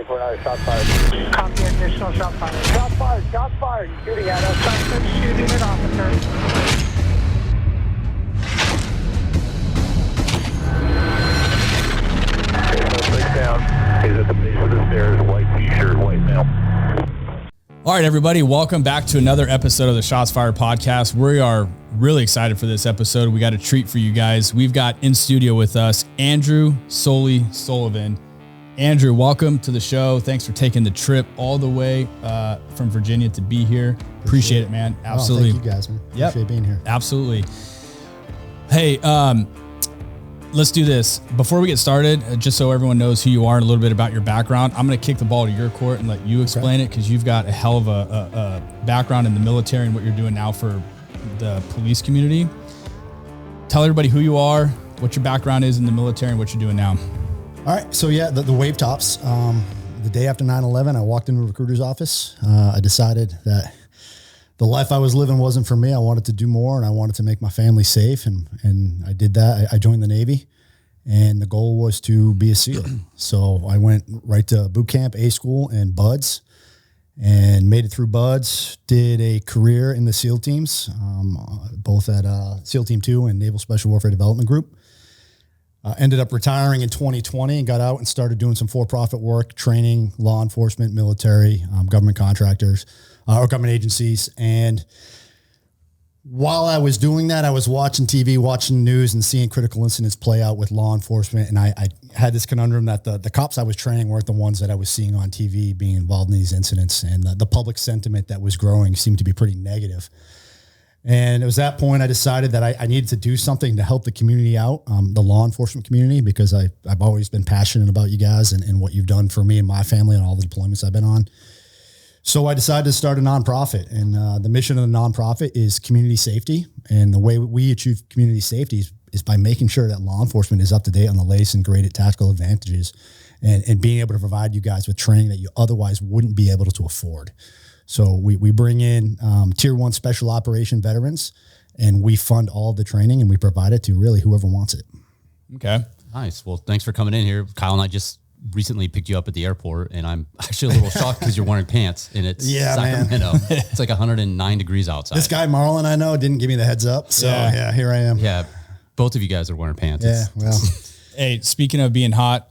10-4, shots fired. Copy, additional shot fired. Shots fired, shots fired. He's shooting at us. Suspect shooting at officer. Suspect down. He's at the base of the stairs, white t-shirt, white male. All right, everybody, welcome back to another episode of the Shots Fired podcast. We are really excited for this episode. We got a treat for you guys. We've got in studio with us, Andrew Sully Sullivan. Andrew, welcome to the show. Thanks for taking the trip all the way from Virginia to be here. Appreciate it, man. Absolutely. Oh, thank you guys, man. Appreciate being here. Absolutely. Hey, let's do this. Before we get started, just so everyone knows who you are and a little bit about your background, I'm going to kick the ball to your court and let you explain it, because you've got a hell of a background in the military and what you're doing now for the police community. Tell everybody who you are, what your background is in the military, and what you're doing now. All right. So yeah, the wave tops, the day after 9/11, I walked into a recruiter's office. I decided that the life I was living wasn't for me. I wanted to do more, and I wanted to make my family safe. And I did that. I joined the Navy, and the goal was to be a SEAL. So I went right to boot camp, A school, and BUDS, and made it through BUDS, did a career in the SEAL teams, both at SEAL Team 2 and Naval Special Warfare Development Group. Ended up retiring in 2020 and got out and started doing some for-profit work, training law enforcement, military, government contractors, or government agencies. And while I was doing that, I was watching TV, watching the news, and seeing critical incidents play out with law enforcement. And I had this conundrum that the cops I was training weren't the ones that I was seeing on TV being involved in these incidents. And the public sentiment that was growing seemed to be pretty negative. And it was that point I decided that I needed to do something to help the community out, the law enforcement community, because I've always been passionate about you guys and what you've done for me and my family and all the deployments I've been on. So I decided to start a nonprofit, and the mission of the nonprofit is community safety. And the way we achieve community safety is by making sure that law enforcement is up to date on the latest and greatest tactical advantages, and being able to provide you guys with training that you otherwise wouldn't be able to afford. So we bring in Tier 1 special operation veterans, and we fund all of the training, and we provide it to really whoever wants it. Okay. Nice. Well, thanks for coming in here. Kyle and I just recently picked you up at the airport, and I'm actually a little shocked because you're wearing pants, and it's Sacramento. It's like 109 degrees outside. This guy Marlon I know didn't give me the heads up. So yeah, here I am. Yeah. Both of you guys are wearing pants. Yeah. Well, Hey, speaking of being hot,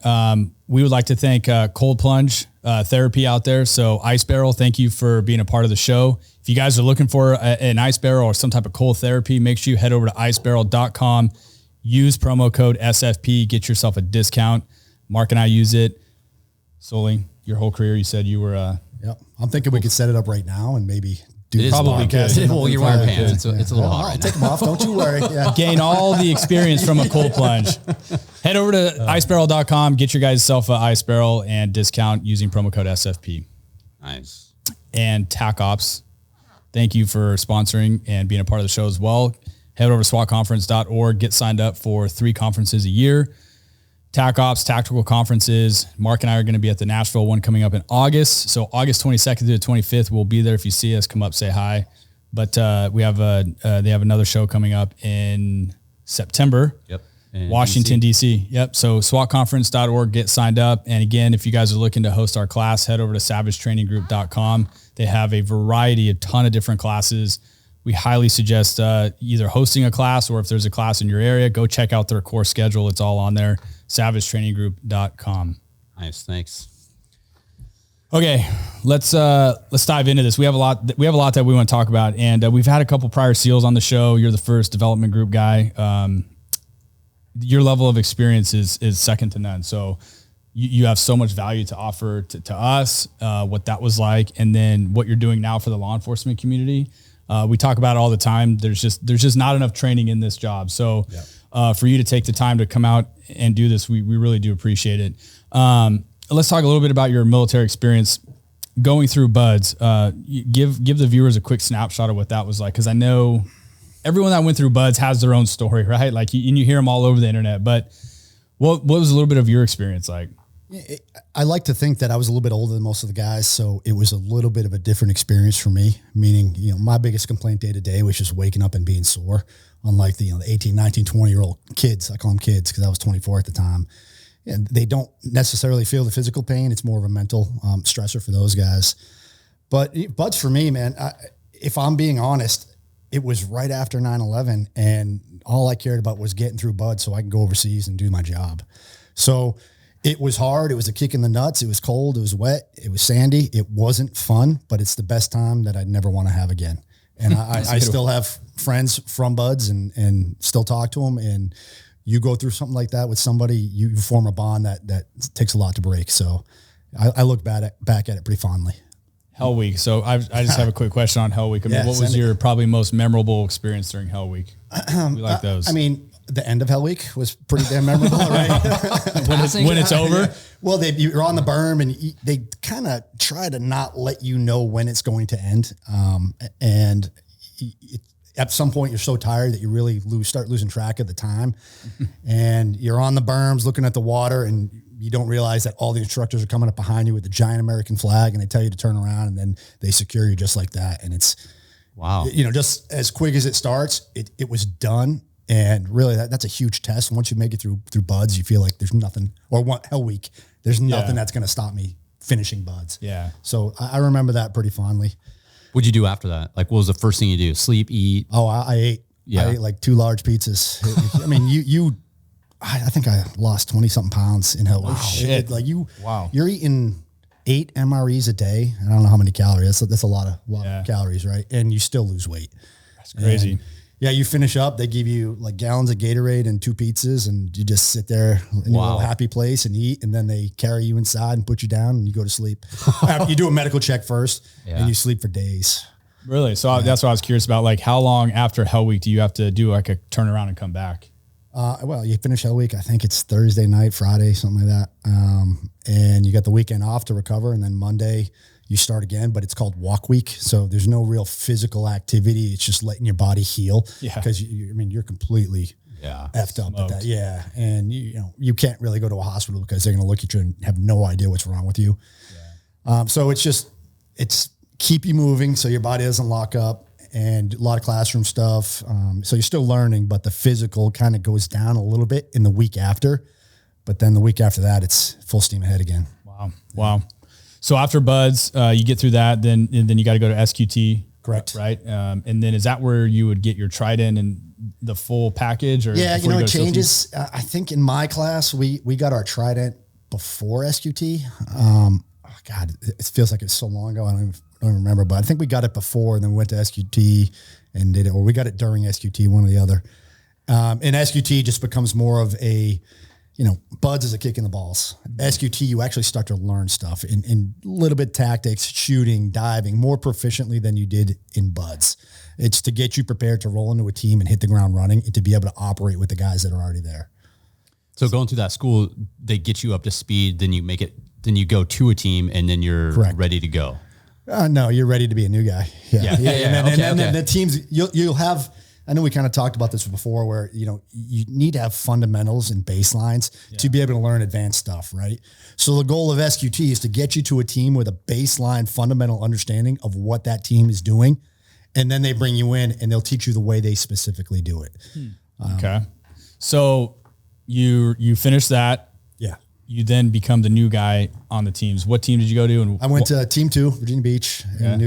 we would like to thank Cold Plunge Therapy out there. So Ice Barrel, thank you for being a part of the show. If you guys are looking for an ice barrel or some type of cold therapy, make sure you head over to icebarrel.com, use promo code SFP, get yourself a discount. Mark and I use it. Sully, your whole career, you said you were... Yep. I'm thinking we could set it up right now and maybe do It is probably good. Well, you're wearing pants. It's a little hot I'll right take now. them off. Don't you worry. Yeah. gain all the experience from a cold plunge. Head over to icebarrel.com, get your guys self an ice barrel and discount using promo code SFP. Nice. And TAC Ops, thank you for sponsoring and being a part of the show as well. Head over to swatconference.org, get signed up for 3 conferences a year. TAC Ops, tactical conferences. Mark and I are going to be at the Nashville one coming up in August. So August 22nd to the 25th, we'll be there. If you see us, come up, say hi. But they have another show coming up in September. Yep. In Washington, D.C. Yep. So swatconference.org, get signed up. And again, if you guys are looking to host our class, head over to savagetraininggroup.com. They have a ton of different classes. We highly suggest either hosting a class, or if there's a class in your area, go check out their course schedule. It's all on there, savagetraininggroup.com. Nice. Thanks. Okay, let's dive into this. We have a lot that we want to talk about, and we've had a couple prior SEALs on the show. You're the first development group guy. Your level of experience is second to none. So you have so much value to offer to us, what that was like, and then what you're doing now for the law enforcement community. We talk about it all the time. There's just not enough training in this job. So for you to take the time to come out and do this, we really do appreciate it. Let's talk a little bit about your military experience going through BUDS. Give the viewers a quick snapshot of what that was like, because I know everyone that went through BUDS has their own story, right? Like, and you hear them all over the internet. But what was a little bit of your experience like? I like to think that I was a little bit older than most of the guys, so it was a little bit of a different experience for me, meaning, my biggest complaint day to day was just waking up and being sore, unlike the 18, 19, 20-year-old kids. I call them kids because I was 24 at the time. and they don't necessarily feel the physical pain. It's more of a mental stressor for those guys. But buds for me, man, if I'm being honest, it was right after 9/11, and all I cared about was getting through buds so I can go overseas and do my job. So it was hard. It was a kick in the nuts. It was cold. It was wet. It was sandy. It wasn't fun, but it's the best time that I'd never want to have again. And I still have friends from buds and still talk to them. And you go through something like that with somebody, you form a bond that takes a lot to break. So I look back at it pretty fondly. Hell Week. So I just have a quick question on Hell Week. I mean, what was your probably most memorable experience during Hell Week? We like those. I mean, the end of Hell Week was pretty damn memorable, right? when it's over? Well, you're on the berm, and they kind of try to not let you know when it's going to end. And at some point, you're so tired that you really start losing track of the time. And you're on the berms looking at the water, and you don't realize that all the instructors are coming up behind you with the giant American flag, and they tell you to turn around, and then they secure you just like that. And it's, wow, just as quick as it starts, it was done. And really that's a huge test. Once you make it through buds, you feel like there's nothing, or Hell Week, there's nothing that's going to stop me finishing buds. Yeah. So I remember that pretty fondly. What'd you do after that? Like, what was the first thing you do? Sleep, eat? Oh, I ate. Yeah. I ate like 2 large pizzas. I mean, I think I lost 20 something pounds in Hell Week. Wow. Shit. You're eating 8 MREs a day. I don't know how many calories. That's a lot of calories, right? And you still lose weight. That's crazy. And you finish up, they give you like gallons of Gatorade and 2 pizzas, and you just sit there in your little happy place and eat, and then they carry you inside and put you down and you go to sleep. You do a medical check first and you sleep for days. Really? So that's what I was curious about. Like, how long after Hell Week do you have to do like a turnaround and come back? Well, you finish Hell Week, I think it's Thursday night, Friday, something like that. And you got the weekend off to recover, and then Monday you start again, but it's called walk week. So there's no real physical activity. It's just letting your body heal. Yeah. Because you're completely effed up at that. Yeah. And you can't really go to a hospital because they're going to look at you and have no idea what's wrong with you. Yeah. So it's keep you moving so your body doesn't lock up, and a lot of classroom stuff. So you're still learning, but the physical kind of goes down a little bit in the week after, but then the week after that, it's full steam ahead again. Wow. So after buds, you get through that, then you got to go to SQT. Correct. Right. And then is that where you would get your trident and the full package? Or yeah, it changes. I think in my class, we got our trident before SQT. God, it feels like it's so long ago. I don't even remember, but I think we got it before and then we went to SQT and did it, or we got it during SQT, one or the other. And SQT just becomes more of a, buds is a kick in the balls. SQT, you actually start to learn stuff in a little bit tactics, shooting, diving, more proficiently than you did in buds. It's to get you prepared to roll into a team and hit the ground running, and to be able to operate with the guys that are already there. So going through that school, they get you up to speed, then you go to a team, and then you're ready to go. No, you're ready to be a new guy. Yeah. And then the teams, you'll have, I know we kind of talked about this before, where, you need to have fundamentals and baselines to be able to learn advanced stuff, right? So the goal of SQT is to get you to a team with a baseline fundamental understanding of what that team is doing. And then they bring you in and they'll teach you the way they specifically do it. Okay. So you finish that. Yeah. You then become the new guy on the teams. What team did you go to? And I went to Team 2, Virginia Beach, and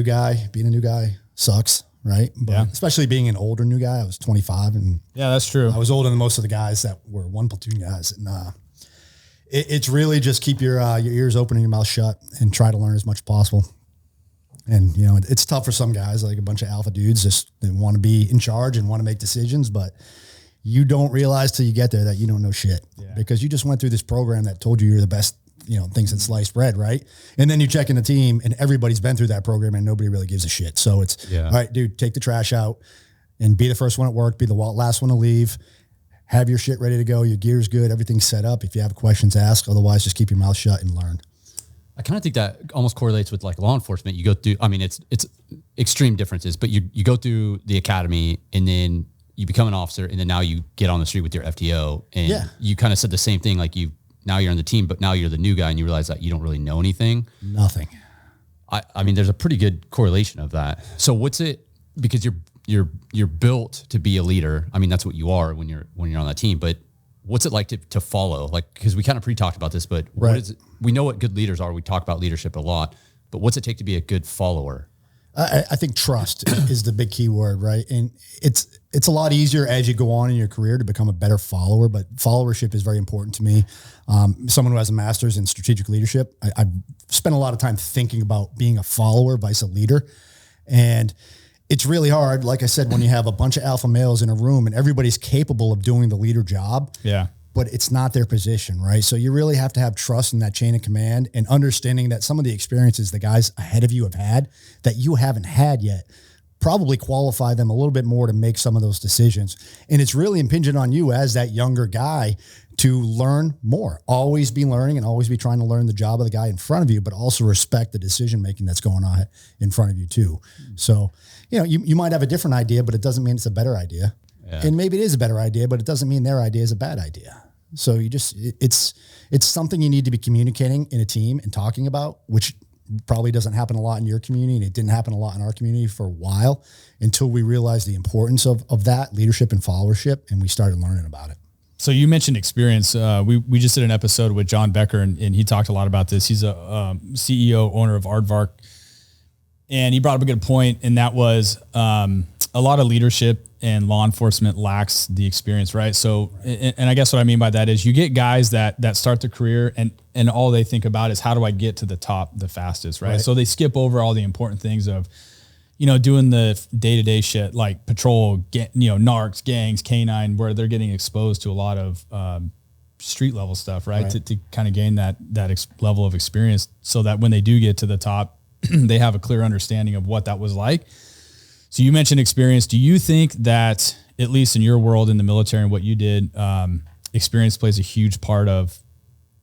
being a new guy sucks. Right. But especially being an older new guy, I was 25, and that's true. I was older than most of the guys that were one platoon guys. And it's really just keep your ears open and your mouth shut and try to learn as much as possible. And, it's tough for some guys, like a bunch of alpha dudes, just they want to be in charge and want to make decisions, but you don't realize till you get there that you don't know shit because you just went through this program that told you you're the best, things in sliced bread, right? And then you check in the team and everybody's been through that program and nobody really gives a shit. So it's, all right, dude, take the trash out and be the first one at work, be the last one to leave, have your shit ready to go, your gear's good, everything's set up. If you have questions, ask. Otherwise, just keep your mouth shut and learn. I kind of think that almost correlates with like law enforcement. You go through, it's extreme differences, but you go through the academy and then you become an officer, and then now you get on the street with your FTO, and you kind of said the same thing, like now you're on the team, but now you're the new guy and you realize that you don't really know anything. Nothing. I mean, there's a pretty good correlation of that. So what's it, because you're built to be a leader. I mean, that's what you are when you're on that team, but what's it like to follow? Like, because we kind of pre-talked about this, but what is it? We know what good leaders are. We talk about leadership a lot, but what's it take to be a good follower? I think trust is the big key word, right? And it's a lot easier as you go on in your career to become a better follower, but followership is very important to me. Someone who has a master's in strategic leadership, I've spent a lot of time thinking about being a follower vice a leader. And it's really hard, like I said, when you have a bunch of alpha males in a room and everybody's capable of doing the leader job. Yeah. But it's not their position, right? So you really have to have trust in that chain of command and understanding that some of the experiences the guys ahead of you have had that you haven't had yet probably qualify them a little bit more to make some of those decisions. And it's really impingent on you as that younger guy to learn more, always be learning and always be trying to learn the job of the guy in front of you, but also respect the decision-making that's going on in front of you too. So, you might have a different idea, but it doesn't mean it's a better idea. Yeah. And maybe it is a better idea, but it doesn't mean their idea is a bad idea. So it's something you need to be communicating in a team and talking about, which probably doesn't happen a lot in your community. And it didn't happen a lot in our community for a while until we realized the importance of that leadership and followership. And we started learning about it. So you mentioned experience. We just did an episode with John Becker and he talked a lot about this. He's a CEO, owner of Aardvark. And he brought up a good point. And that was a lot of leadership and law enforcement lacks the experience, right? So, and I guess what I mean by that is you get guys that start their career and all they think about is how do I get to the top the fastest, right? So they skip over all the important things of, doing the day-to-day shit like patrol, narcs, gangs, canine, where they're getting exposed to a lot of street level stuff, right? To kind of gain that level of experience so that when they do get to the top, they have a clear understanding of what that was like. So you mentioned experience. Do you think that, at least in your world in the military and what you did, experience plays a huge part of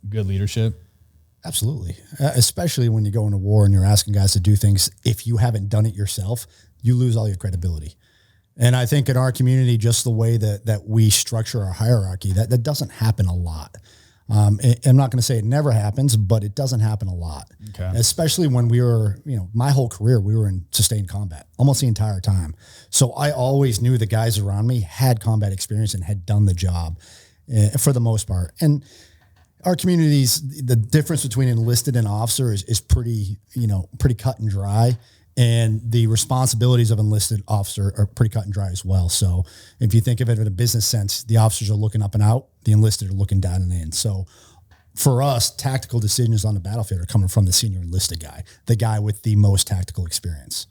good leadership? Absolutely. Especially when you go into war and you're asking guys to do things. If you haven't done it yourself, you lose all your credibility. And I think in our community, just the way that we structure our hierarchy, that doesn't happen a lot. I'm not going to say it never happens, but it doesn't happen a lot. Okay. Especially when we were, my whole career, we were in sustained combat almost the entire time. So I always knew the guys around me had combat experience and had done the job for the most part. And our communities, the difference between enlisted and officer is pretty cut and dry. And the responsibilities of enlisted officer are pretty cut and dry as well. So if you think of it in a business sense, the officers are looking up and out, the enlisted are looking down and in. So for us, tactical decisions on the battlefield are coming from the senior enlisted guy, the guy with the most tactical experience.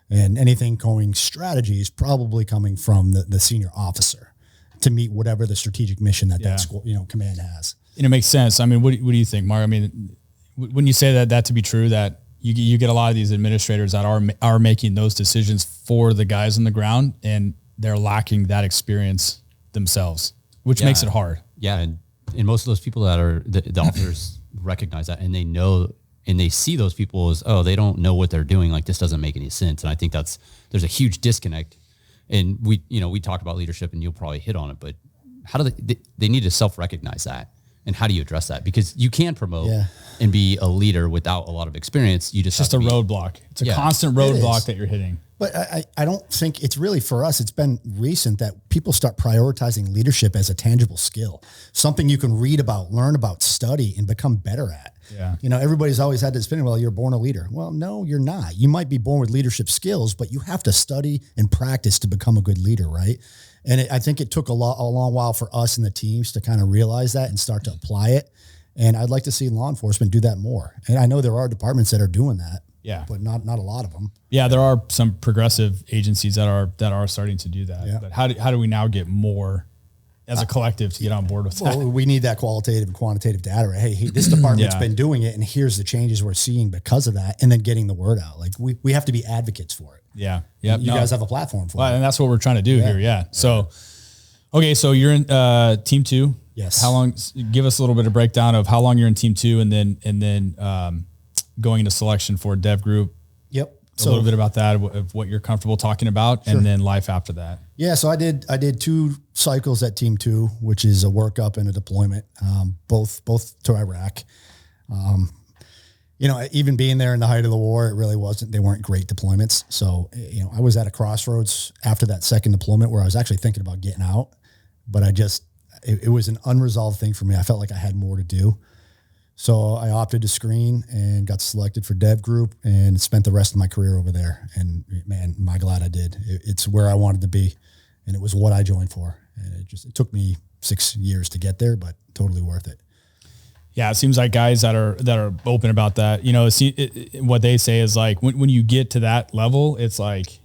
And anything going strategy is probably coming from the senior officer to meet whatever the strategic mission that command has. And it makes sense. I mean, what do you think, Mark? I mean, wouldn't you say that to be true, that you get a lot of these administrators that are making those decisions for the guys on the ground and they're lacking that experience themselves, which makes it hard. Yeah. And most of those people that are the officers recognize that and they know, and they see those people as, they don't know what they're doing. Like, this doesn't make any sense. And I think there's a huge disconnect. And we talk about leadership and you'll probably hit on it, but how do they need to self-recognize that? And how do you address that? Because you can promote and be a leader without a lot of experience. It's just a roadblock. It's a constant roadblock that you're hitting. But I don't think it's really for us. It's been recent that people start prioritizing leadership as a tangible skill, something you can read about, learn about, study, and become better at. Yeah. Everybody's always had this feeling, well, you're born a leader. Well, no, you're not. You might be born with leadership skills, but you have to study and practice to become a good leader, right? And I think it took a long while for us and the teams to kind of realize that and start to apply it. And I'd like to see law enforcement do that more. And I know there are departments that are doing that. Yeah, but not a lot of them. Yeah, there are some progressive agencies that are starting to do that. Yeah. But how do we now get more as a collective to get on board with that? Well, we need that qualitative and quantitative data. Right? Hey, this department's been doing it, and here's the changes we're seeing because of that, and then getting the word out. Like we have to be advocates for it. Yeah, yeah. You guys have a platform for it, and that's what we're trying to do here. Yeah. So, okay, so you're in Team 2. Yes. How long? Give us a little bit of breakdown of how long you're in Team 2, and then going into selection for DEVGRU. Yep. A little bit about that, of what you're comfortable talking about, and then life after that. Yeah. So I did 2 cycles at Team 2, which is a workup and a deployment, both to Iraq. Even being there in the height of the war, they weren't great deployments. So, I was at a crossroads after that second deployment where I was actually thinking about getting out, but I it was an unresolved thing for me. I felt like I had more to do. So I opted to screen and got selected for DEVGRU and spent the rest of my career over there. And man, am I glad I did. It's where I wanted to be, and it was what I joined for. And it took me 6 years to get there, but totally worth it. Yeah, it seems like guys that are open about that, you know, what they say is like when you get to that level, it's like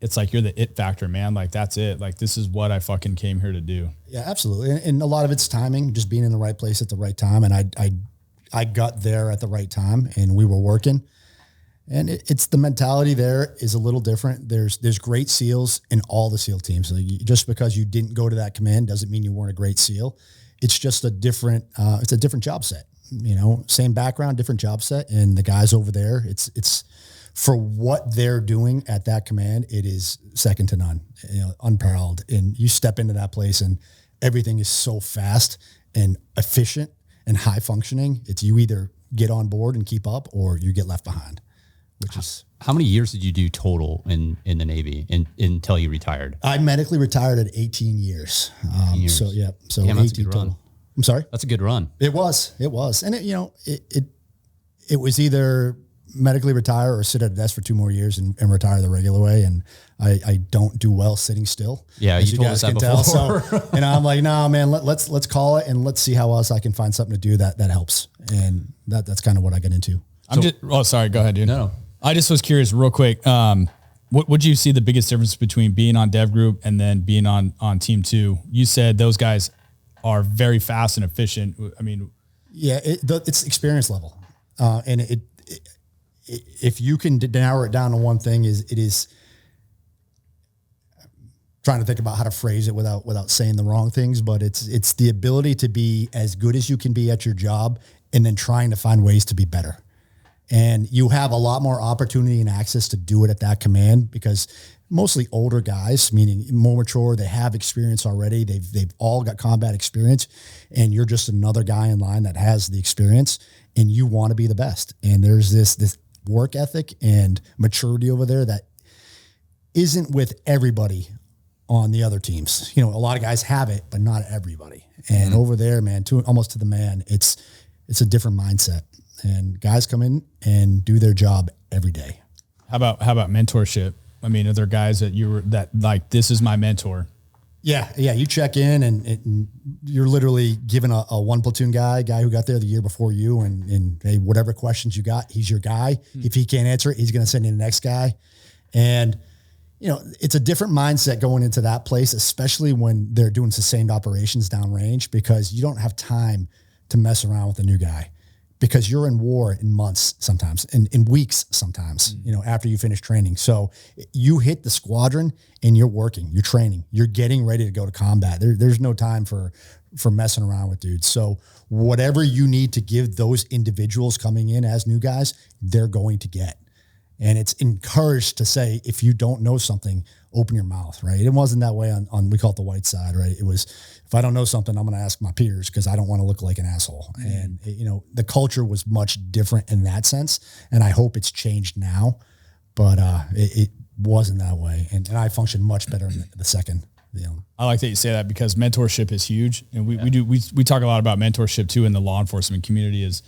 you're the it factor, man. Like that's it. Like this is what I fucking came here to do. Yeah, absolutely. And a lot of it's timing, just being in the right place at the right time. And I got there at the right time, and we were working. And it's the mentality there is a little different. There's great SEALs in all the SEAL teams. So just because you didn't go to that command doesn't mean you weren't a great SEAL. It's just a different job set, you know, same background, different job set. And the guys over there, it's for what they're doing at that command, it is second to none, you know, unparalleled. And you step into that place and everything is so fast and efficient and high functioning. It's you either get on board and keep up or you get left behind, which is. How many years did you do total in the Navy until you retired? I medically retired at 18 years. 18 years. So yeah. So Damn, 18 that's a good total. run. I'm sorry. That's a good run. It was. And it was either medically retire or sit at a desk for 2 more years and retire the regular way. And I don't do well sitting still. Yeah. As You told us that before. So, I'm like, no, man, let's call it and let's see how else I can find something to do that helps. And that's kind of what I get into. Sorry. Go ahead, dude. No. I just was curious real quick. What would you see the biggest difference between being on DEVGRU and then being on Team 2? You said those guys are very fast and efficient. I mean, yeah, it's experience level. And if you can narrow it down to one thing it is trying to think about how to phrase it without saying the wrong things, but it's the ability to be as good as you can be at your job and then trying to find ways to be better. And you have a lot more opportunity and access to do it at that command because mostly older guys, meaning more mature, they have experience already. They've all got combat experience, and you're just another guy in line that has the experience, and you want to be the best. And there's this work ethic and maturity over there that isn't with everybody on the other teams. You know, a lot of guys have it, but not everybody. And over there, man, almost to the man, it's a different mindset. And guys come in and do their job every day. how about mentorship? I mean, are there guys that like, this is my mentor? Yeah. You check in and you're literally given a one platoon guy who got there the year before you and hey, whatever questions you got, he's your guy. If he can't answer it, he's going to send you the next guy. And, you know, it's a different mindset going into that place, especially when they're doing sustained operations downrange, because you don't have time to mess around with a new guy. Because you're in war in months sometimes, and in weeks sometimes, you know, after you finish training. So you hit the squadron and you're working, you're training, you're getting ready to go to combat. There's no time for messing around with dudes. So whatever you need to give those individuals coming in as new guys, they're going to get. And it's encouraged to say, if you don't know something, open your mouth, right? It wasn't that way on we call it the white side, right? It was, if I don't know something, I'm going to ask my peers because I don't want to look like an asshole. And, you know, the culture was much different in that sense. And I hope it's changed now, but it wasn't that way. And I function much better in the second. You know. I like that you say that because mentorship is huge. And we talk a lot about mentorship too in the law enforcement community is,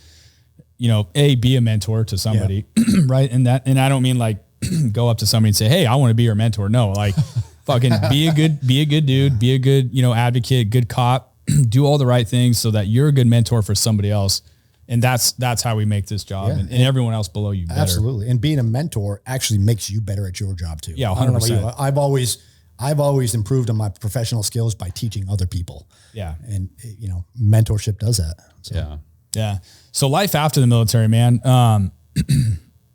you know, be a mentor to somebody, right? And I don't mean like go up to somebody and say, hey, I want to be your mentor. No, like fucking be a good dude, be a good, you know, advocate, good cop, do all the right things so that you're a good mentor for somebody else. And that's how we make this job and everyone else below you better. Absolutely. And being a mentor actually makes you better at your job too. Yeah, 100%. I don't know about you. I've always improved on my professional skills by teaching other people. Yeah. And you know, mentorship does that. So. Yeah. Yeah. So life after the military, man.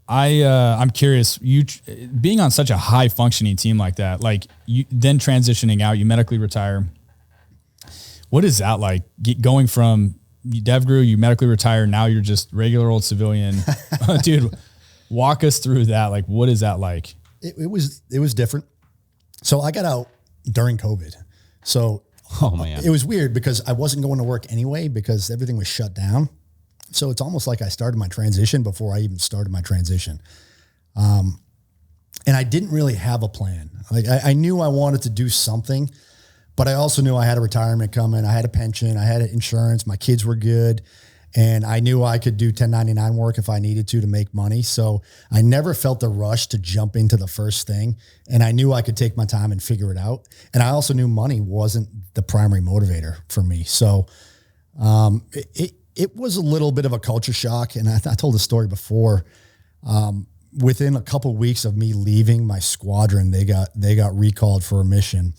I'm curious, you being on such a high functioning team like that, like you then transitioning out, you medically retire. What is that like going from DEVGRU, you medically retire. Now you're just regular old civilian, dude, walk us through that. Like, what is that like? It was different. So I got out during COVID. So Oh man. it was weird because I wasn't going to work anyway because everything was shut down. So it's almost like I started my transition before I even started my transition. And I didn't really have a plan. Like I knew I wanted to do something, But I also knew I had a retirement coming. I had a pension. I had insurance. My kids were good. And I knew I could do 1099 work if I needed to make money. So I never felt the rush to jump into the first thing. And I knew I could take my time and figure it out. And I also knew money wasn't the primary motivator for me. So it was a little bit of a culture shock. And I told the story before. Within a couple of weeks of me leaving my squadron, they got recalled for a mission.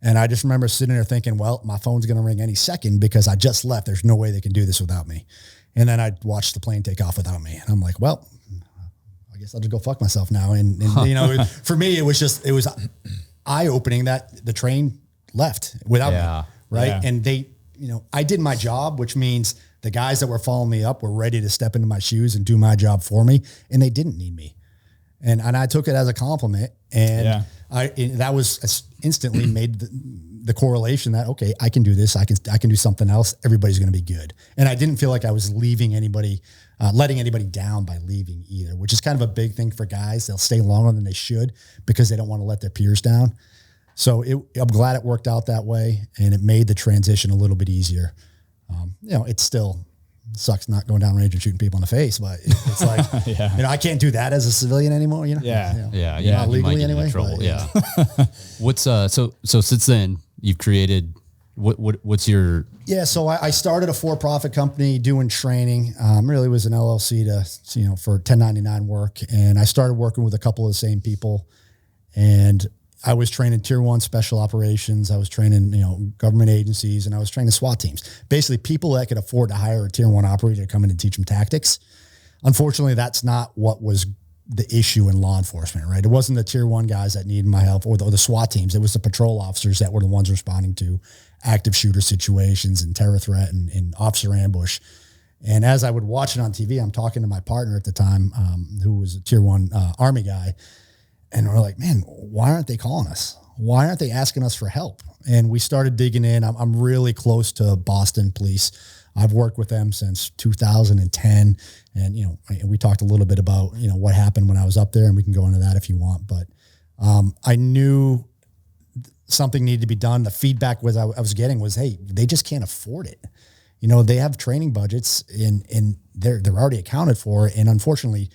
And I just remember sitting there thinking, well, my phone's going to ring any second because I just left. There's no way they can do this without me. And then I watched the plane take off without me. And I'm like, well, I guess I'll just go fuck myself now. And you know, for me, it was eye-opening that the train left without me. Right. Yeah. And I did my job, which means the guys that were following me up were ready to step into my shoes and do my job for me. And they didn't need me. And I took it as a compliment. And that was instantly made the correlation that, okay, I can do this. I can do something else. Everybody's going to be good. And I didn't feel like I was leaving anybody, letting anybody down by leaving either, which is kind of a big thing for guys. They'll stay longer than they should because they don't want to let their peers down. So I'm glad it worked out that way. And it made the transition a little bit easier. It still sucks not going down range and shooting people in the face, but it's like, I can't do that as a civilian anymore. Not legally anyway. Trouble. What's so since then you've created what's your? Yeah. So I started a for-profit company doing training. Really was an LLC for 1099 work. And I started working with a couple of the same people, and I was training tier 1 special operations. I was training, government agencies, and I was training SWAT teams. Basically people that could afford to hire a tier 1 operator to come in and teach them tactics. Unfortunately, that's not what was the issue in law enforcement, right? It wasn't the tier 1 guys that needed my help or the SWAT teams. It was the patrol officers that were the ones responding to active shooter situations and terror threat and officer ambush. And as I would watch it on TV, I'm talking to my partner at the time, who was a tier 1 Army guy. And we're like, man, why aren't they calling us? Why aren't they asking us for help? And we started digging in. I'm really close to Boston police. I've worked with them since 2010. And, we talked a little bit about, what happened when I was up there, and we can go into that if you want. But I knew something needed to be done. The feedback I was getting was, hey, they just can't afford it. They have training budgets and they're already accounted for. And unfortunately,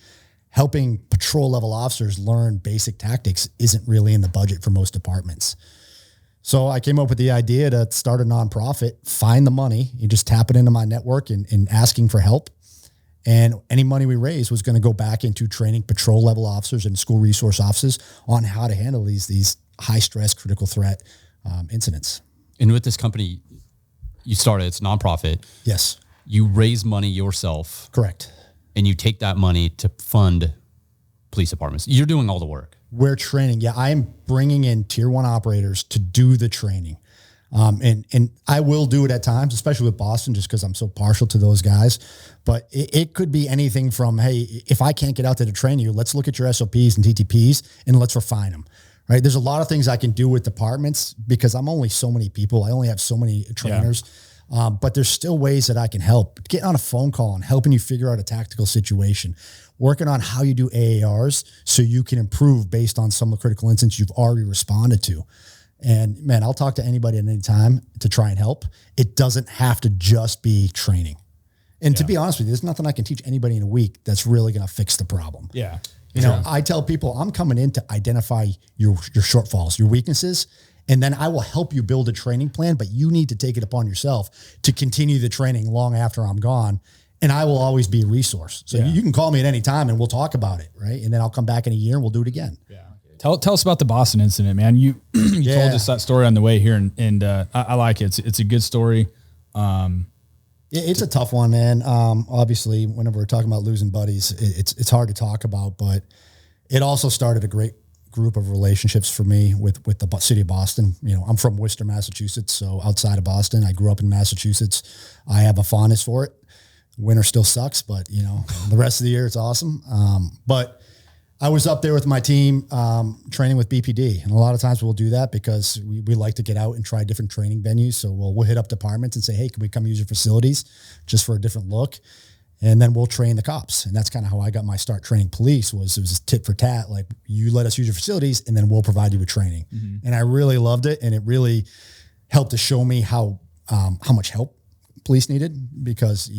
helping patrol level officers learn basic tactics isn't really in the budget for most departments. So I came up with the idea to start a nonprofit, find the money, you just tap it into my network and asking for help. And any money we raised was going to go back into training patrol level officers and school resource officers on how to handle these high stress, critical threat incidents. And with this company you started, it's a nonprofit. Yes. You raise money yourself. Correct. And you take that money to fund police departments. You're doing all the work. We're training. Yeah, I am bringing in tier 1 operators to do the training. And I will do it at times, especially with Boston, just because I'm so partial to those guys. But it could be anything from, hey, if I can't get out there to train you, let's look at your SOPs and TTPs and let's refine them. Right? There's a lot of things I can do with departments because I'm only so many people. I only have so many trainers. Yeah. But there's still ways that I can help. Getting on a phone call and helping you figure out a tactical situation, working on how you do AARs so you can improve based on some of the critical incidents you've already responded to. And man, I'll talk to anybody at any time to try and help. It doesn't have to just be training. And to be honest with you, there's nothing I can teach anybody in a week that's really going to fix the problem. Yeah. I tell people I'm coming in to identify your shortfalls, your weaknesses, and then I will help you build a training plan, but you need to take it upon yourself to continue the training long after I'm gone. And I will always be a resource. So you can call me at any time and we'll talk about it. Right. And then I'll come back in a year and we'll do it again. Yeah. Tell us about the Boston incident, man. You told us that story on the way here and I like it. It's a good story. It's a tough one, man. Obviously whenever we're talking about losing buddies, it's hard to talk about, but it also started a great group of relationships for me with the city of Boston. I'm from Worcester, Massachusetts, so outside of Boston. I grew up in Massachusetts. I have a fondness for it. Winter still sucks, but the rest of the year it's awesome. But I was up there with my team training with BPD, and a lot of times we'll do that because we like to get out and try different training venues. So we'll hit up departments and say, hey, can we come use your facilities just for a different look? And then we'll train the cops. And that's kind of how I got my start training police. It was tit for tat. Like, you let us use your facilities and then we'll provide you with training. Mm-hmm. And I really loved it. And it really helped to show me how much help police needed, because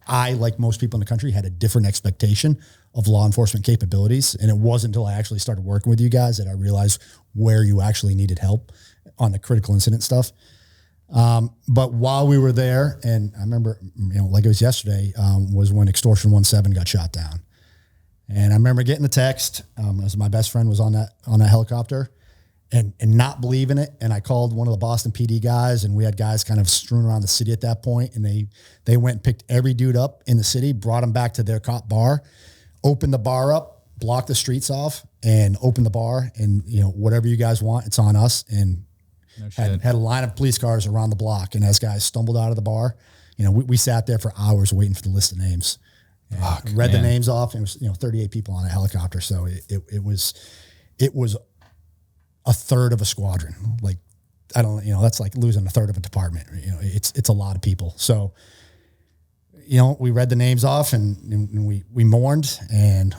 I, like most people in the country, had a different expectation of law enforcement capabilities. And it wasn't until I actually started working with you guys that I realized where you actually needed help on the critical incident stuff. But while we were there, and I remember, like it was yesterday, was when Extortion 17 got shot down. And I remember getting the text, as my best friend was on that helicopter, and not believing it. And I called one of the Boston PD guys, and we had guys kind of strewn around the city at that point. And they went and picked every dude up in the city, brought them back to their cop bar, opened the bar up, blocked the streets off, and opened the bar. And, whatever you guys want, it's on us. And had a line of police cars around the block. And as guys stumbled out of the bar, we sat there for hours waiting for the list of names. And read the names off. And it was, 38 people on a helicopter. So it was a third of a squadron. Like, I don't, that's like losing a third of a department. It's a lot of people. So, we read the names off, and we mourned, and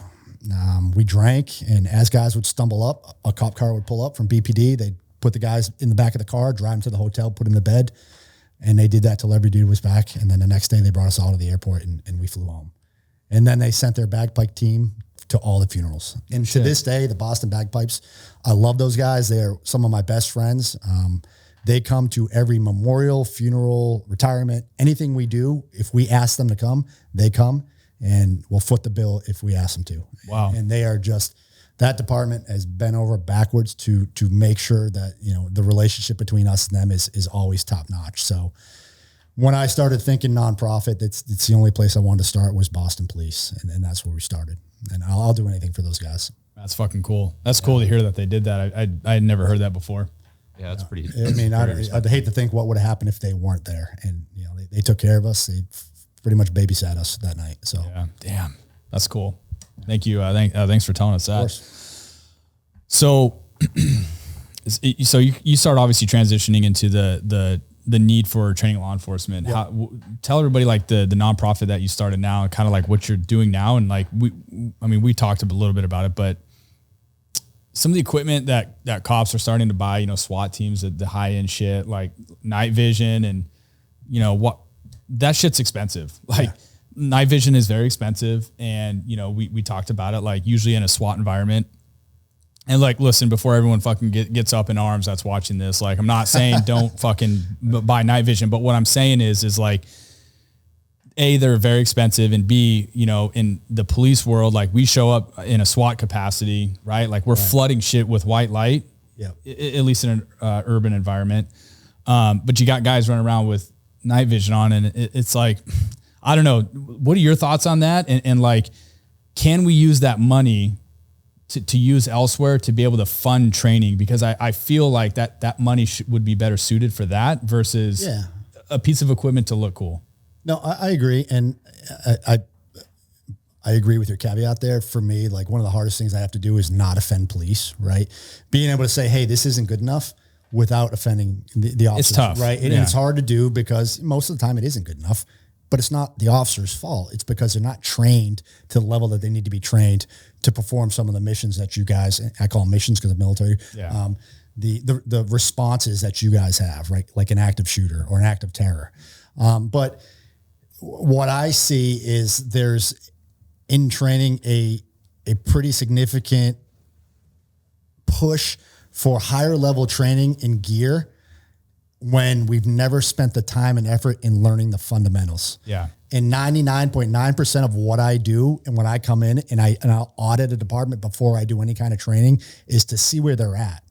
we drank. And as guys would stumble up, a cop car would pull up from BPD. They'd put the guys in the back of the car, drive them to the hotel, put them to bed. And they did that till every dude was back. And then the next day they brought us all to the airport, and we flew home. And then they sent their bagpipe team to all the funerals. And to this day, the Boston Bagpipes, I love those guys. They're some of my best friends. They come to every memorial, funeral, retirement, anything we do. If we ask them to come, they come, and we'll foot the bill if we ask them to. Wow. And they are just, that department has bent over backwards to make sure that, the relationship between us and them is always top notch. So when I started thinking nonprofit, it's the only place I wanted to start was Boston Police. And that's where we started. And I'll do anything for those guys. That's fucking cool. That's cool to hear that they did that. I had never heard that before. Yeah, that's pretty. I mean, I'd hate to think what would have happened if they weren't there. And, they took care of us. They pretty much babysat us that night. So, yeah, damn, that's cool. Thank you. Thanks for telling us that. Of course. So you start obviously transitioning into the need for training law enforcement. Yeah. Tell everybody like the nonprofit that you started now, and kind of like what you're doing now. And like, we talked a little bit about it, but some of the equipment that cops are starting to buy, SWAT teams, the high end shit, like night vision, and what that shit's expensive. Like night vision is very expensive. And, we talked about it, like usually in a SWAT environment. And like, listen, before everyone fucking gets up in arms that's watching this, like, I'm not saying don't fucking buy night vision, but what I'm saying is like, A, they're very expensive, and B, in the police world, like we show up in a SWAT capacity, right? Like we're flooding shit with white light, at least in an urban environment. But you got guys running around with night vision on, and it's like, I don't know. What are your thoughts on that? And like, can we use that money to use elsewhere to be able to fund training? Because I feel like that money would be better suited for that versus a piece of equipment to look cool. No, I agree. And I agree with your caveat there. For me, like one of the hardest things I have to do is not offend police, right? Being able to say, hey, this isn't good enough without offending the officers. It's tough. Right? And it's hard to do because most of the time it isn't good enough. But it's not the officer's fault. It's because they're not trained to the level that they need to be trained to perform some of the missions that you guys, I call them missions because of military, the responses that you guys have, right? Like an active shooter or an act of terror. But what I see is there's in training a pretty significant push for higher level training in gear when we've never spent the time and effort in learning the fundamentals. Yeah. And 99.9% of what I do, and when I come in and I'll audit a department before I do any kind of training, is to see where they're at.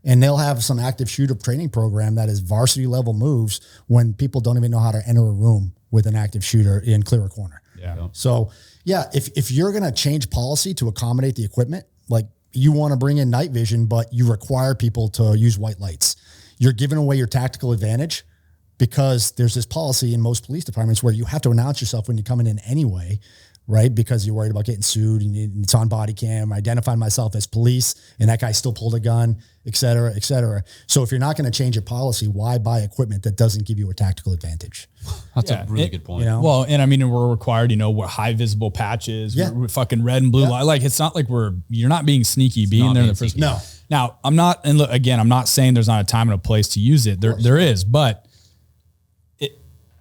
And they'll have some active shooter training program that is varsity level moves when people don't even know how to enter a room with an active shooter and clear a corner. Yeah. So if you're going to change policy to accommodate the equipment, like you want to bring in night vision, but you require people to use white lights, you're giving away your tactical advantage, because there's this policy in most police departments where you have to announce yourself when you're coming in anyway, right? Because you're worried about getting sued, and it's on body cam, identifying myself as police, and that guy still pulled a gun, et cetera, et cetera. So if you're not going to change your policy, why buy equipment that doesn't give you a tactical advantage? That's a really good point. Well, and I mean, we're required, we're high visible patches, we're fucking red and blue light. Like, it's not like you're not being sneaky being there in the first. No. Now I'm not, and look, again, I'm not saying there's not a time and a place to use it. There is, but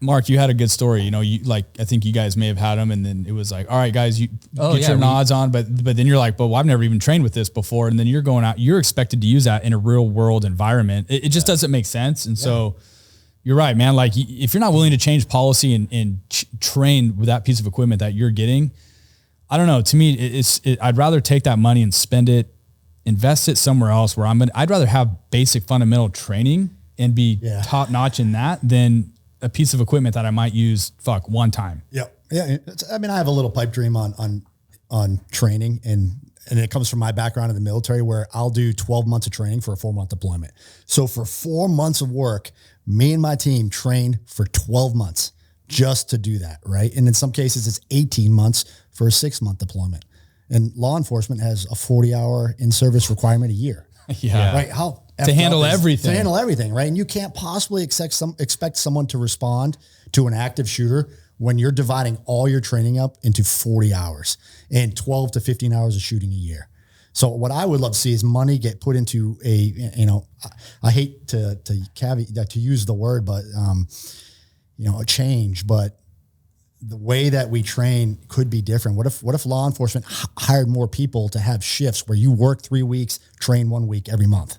Mark, you had a good story. You know, I think you guys may have had them, and then it was like, all right, guys, you get your nods on, but then you're like, well, I've never even trained with this before. And then you're going out, you're expected to use that in a real world environment. It just doesn't make sense. And so you're right, man. Like if you're not willing to change policy and train with that piece of equipment that you're getting, I don't know. To me, I'd rather take that money and spend it, invest it somewhere else where I'd rather have basic fundamental training and be top notch in that than a piece of equipment that I might use one time. Yep. Yeah. I mean, I have a little pipe dream on training and it comes from my background in the military where I'll do 12 months of training for a 4-month deployment. So for 4 months of work, me and my team trained for 12 months just to do that. Right. And in some cases it's 18 months for a 6-month deployment, and law enforcement has a 40-hour in-service requirement a year. Yeah. Right. How to handle everything. To handle everything, right? And you can't possibly expect someone to respond to an active shooter when you're dividing all your training up into 40 hours and 12 to 15 hours of shooting a year. So what I would love to see is money get put into I hate to use the word, but a change, but the way that we train could be different. What if law enforcement hired more people to have shifts where you work 3 weeks, train 1 week every month?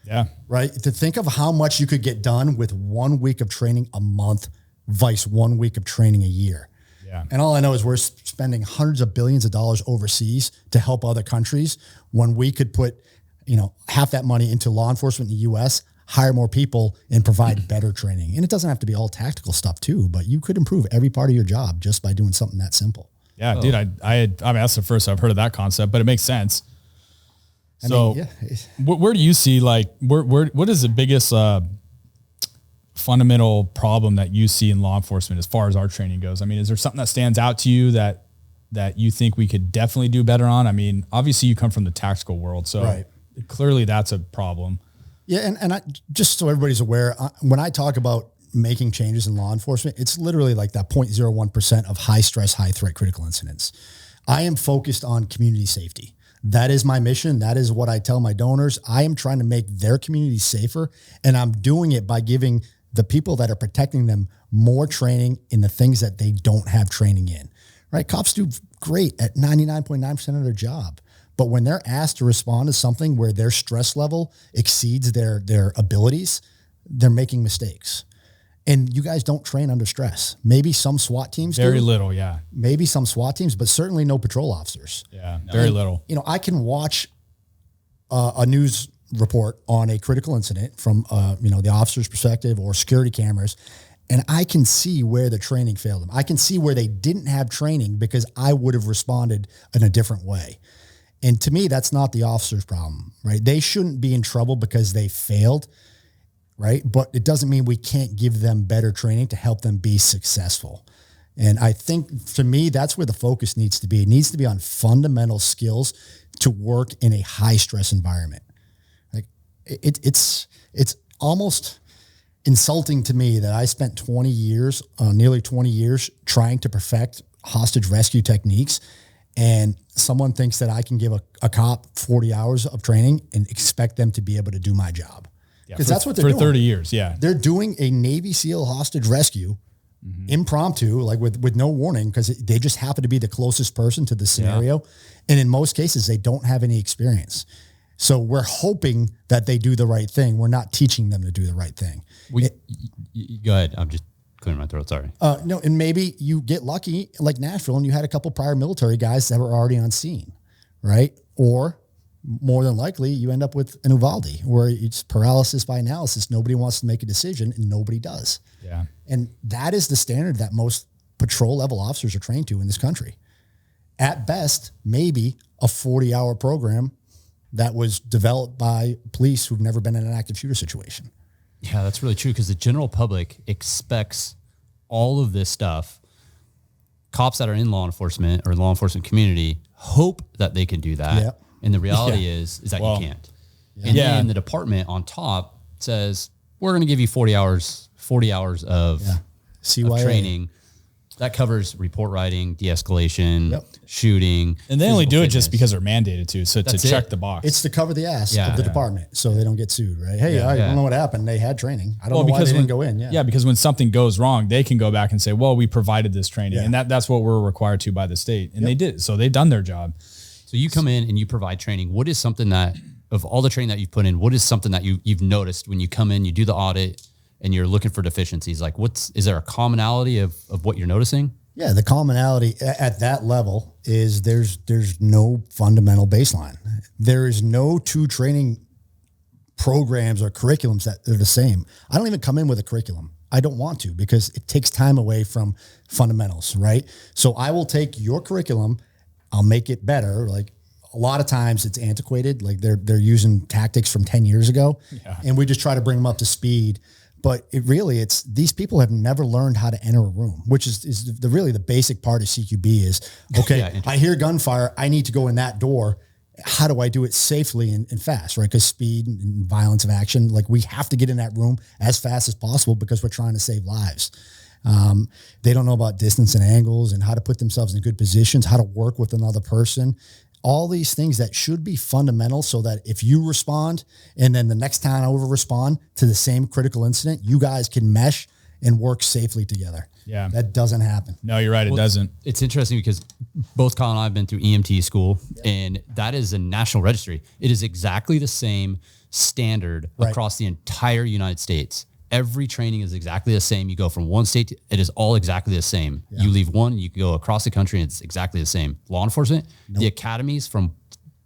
Yeah. Right. To think of how much you could get done with 1 week of training a month vice 1 week of training a year. Yeah. And all I know is we're spending hundreds of billions of dollars overseas to help other countries when we could put, half that money into law enforcement in the US, hire more people and provide better training. And it doesn't have to be all tactical stuff too, but you could improve every part of your job just by doing something that simple. Yeah, dude, I mean, that's the first I've heard of that concept, but it makes sense. Where do you see what is the biggest fundamental problem that you see in law enforcement as far as our training goes? I mean, is there something that stands out to you that you think we could definitely do better on? I mean, obviously you come from the tactical world, so clearly that's a problem. Yeah. And I, just so everybody's aware, when I talk about making changes in law enforcement, it's literally like that 0.01% of high stress, high threat critical incidents. I am focused on community safety. That is my mission. That is what I tell my donors. I am trying to make their community safer, and I'm doing it by giving the people that are protecting them more training in the things that they don't have training in, right? Cops do great at 99.9% of their job. But when they're asked to respond to something where their stress level exceeds their abilities, they're making mistakes. And you guys don't train under stress. Maybe some SWAT teams Very little, yeah. Maybe some SWAT teams, but certainly no patrol officers. Yeah, very little. I can watch a news report on a critical incident from, the officer's perspective or security cameras, and I can see where the training failed them. I can see where they didn't have training because I would have responded in a different way. And to me, that's not the officer's problem, right? They shouldn't be in trouble because they failed, right? But it doesn't mean we can't give them better training to help them be successful. And I think, to me, that's where the focus needs to be. It needs to be on fundamental skills to work in a high-stress environment. Like it's almost insulting to me that I spent nearly 20 years trying to perfect hostage rescue techniques, and someone thinks that I can give a cop 40 hours of training and expect them to be able to do my job. Because that's what they're doing. For 30 years, yeah. They're doing a Navy SEAL hostage rescue, impromptu, like with no warning, because they just happen to be the closest person to the scenario. Yeah. And in most cases, they don't have any experience. So we're hoping that they do the right thing. We're not teaching them to do the right thing. Go ahead. I'm just clearing my throat. Sorry. No, and maybe you get lucky like Nashville and you had a couple prior military guys that were already on scene, right? Or more than likely you end up with an Uvalde where it's paralysis by analysis. Nobody wants to make a decision and nobody does. Yeah. And that is the standard that most patrol level officers are trained to in this country. At best, maybe a 40-hour program that was developed by police who've never been in an active shooter situation. Yeah, that's really true, because the general public expects all of this stuff. Cops that are in law enforcement or law enforcement community hope that they can do that. Yep. And the reality is that you can't. Yeah. And then the department on top says, we're going to give you 40 hours of training. That covers report writing, de-escalation, Yep. shooting. And they only do it just fitness. because they're mandated to. So That's to check it. the box. It's to cover the ass Yeah. of the Yeah. department so they don't get sued, right? Hey, I don't know what happened. They had training. I don't know why they didn't go in. Yeah, because when something goes wrong, they can go back and say, well, we provided this training. Yeah. And that's what we're required to by the state. And they did. So they've done their job. So you come in and you provide training. What is something that, of all the training that you've put in, what is something that you've noticed when you come in, you do the audit and you're looking for deficiencies? Like is there a commonality of what you're noticing? Yeah, the commonality at that level is there's no fundamental baseline. There is no two training programs or curriculums that are the same. I don't even come in with a curriculum. I don't want to because it takes time away from fundamentals, right? So I will take your curriculum, I'll make it better. Like a lot of times it's antiquated, like they're using tactics from 10 years ago, and we just try to bring them up to speed. But it's these people have never learned how to enter a room, which is really the basic part of CQB is, okay, I hear gunfire. I need to go in that door. How do I do it safely and fast, right? Because speed and violence of action, like we have to get in that room as fast as possible because we're trying to save lives. They don't know about distance and angles and how to put themselves in good positions, how to work with another person. All these things that should be fundamental so that if you respond and then the next time over respond to the same critical incident, you guys can mesh and work safely together. Yeah. That doesn't happen. No, you're right. It doesn't. It's interesting because both Kyle and I have been through EMT school and that is a national registry. It is exactly the same standard across the entire United States. Every training is exactly the same. You go from one state to, it is all exactly the same. Yeah. You leave one, you can go across the country and it's exactly the same. Law enforcement, the academies from